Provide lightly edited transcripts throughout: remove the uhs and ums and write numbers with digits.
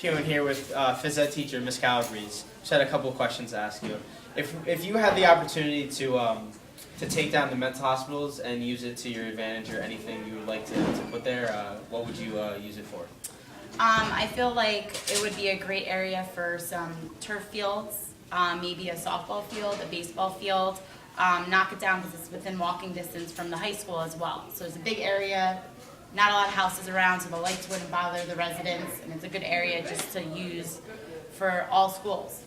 McEwen here with phys ed teacher Miss Calabrese. Just had a couple of questions to ask you. If you had the opportunity to take down the mental hospitals and use it to your advantage, or anything you would like to put there, what would you use it for? I feel like it would be a great area for some turf fields, maybe a softball field, a baseball field. Knock it down because it's within walking distance from the high school as well. So it's a big area, not a lot of houses around, so the lights wouldn't bother the residents, and it's a good area just to use for all schools.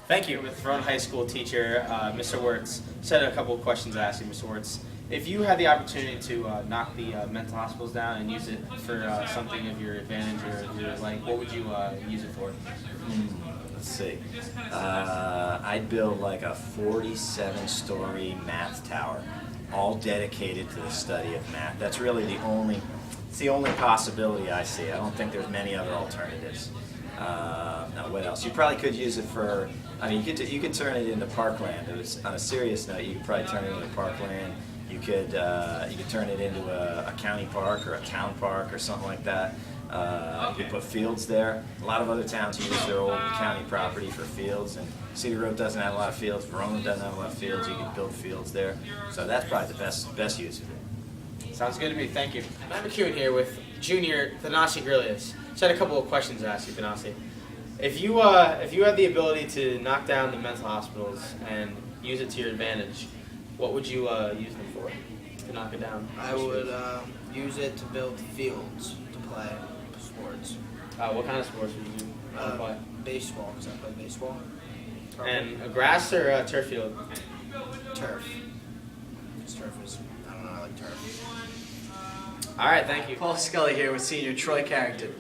Thank you. With Verona High School teacher, Mr. Wirtz. Just had a couple of questions to ask you, Mr. Wirtz. If you had the opportunity to knock the mental hospitals down and use it for something of your advantage or your like, what would you use it for? Let's see. I'd build like a 47-story math tower, all dedicated to the study of math. That's really it's the only possibility I see. I don't think there's many other alternatives. Now, what else? You probably could use it for, I mean, you could turn it into parkland. On a serious note, you could probably turn it into parkland. You could turn it into a county park or a town park or something like that. You could put fields there. A lot of other towns use their old county property for fields, and Cedar Grove doesn't have a lot of fields. Verona doesn't have a lot of fields. You can build fields there. So that's probably the best use of it. Sounds good to me. Thank you. Matt McEwen here with Junior Thanasi Grillius. Just had a couple of questions to ask you, Thanasi. If you had the ability to knock down the mental hospitals and use it to your advantage, what would you use them for to knock it down? I would use it to build fields to play sports. What kind of sports would you play? Baseball, because I play baseball. And a grass or a turf field? Turf. Because turf is, I don't know, I like turf. All right, thank you. Paul Scully here with senior Troy Carrington.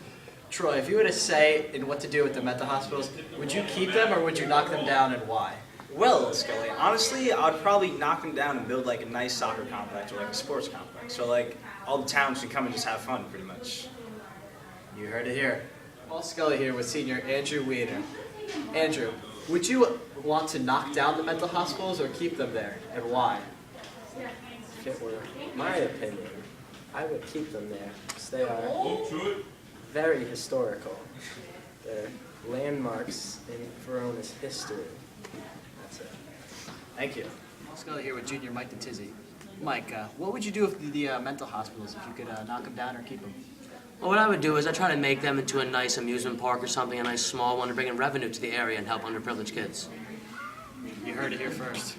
Troy, if you were to say in what to do with the mental hospitals, would you keep them or would you knock them down, and why? Well, Scully, honestly, I'd probably knock them down and build like a nice soccer complex or like a sports complex. So like all the towns can come and just have fun, pretty much. You heard it here. Paul Scully here with senior Andrew Weiner. Andrew, would you want to knock down the mental hospitals or keep them there, and why? If it were my opinion, I would keep them there because they are very historical. They're landmarks in Verona's history. That's it. Thank you. Paul Scully here with junior Mike DeTizzi. Mike, what would you do with the mental hospitals if you could knock them down or keep them? Well, what I would do is I'd try to make them into a nice amusement park or something, a nice small one to bring in revenue to the area and help underprivileged kids. You heard it here first.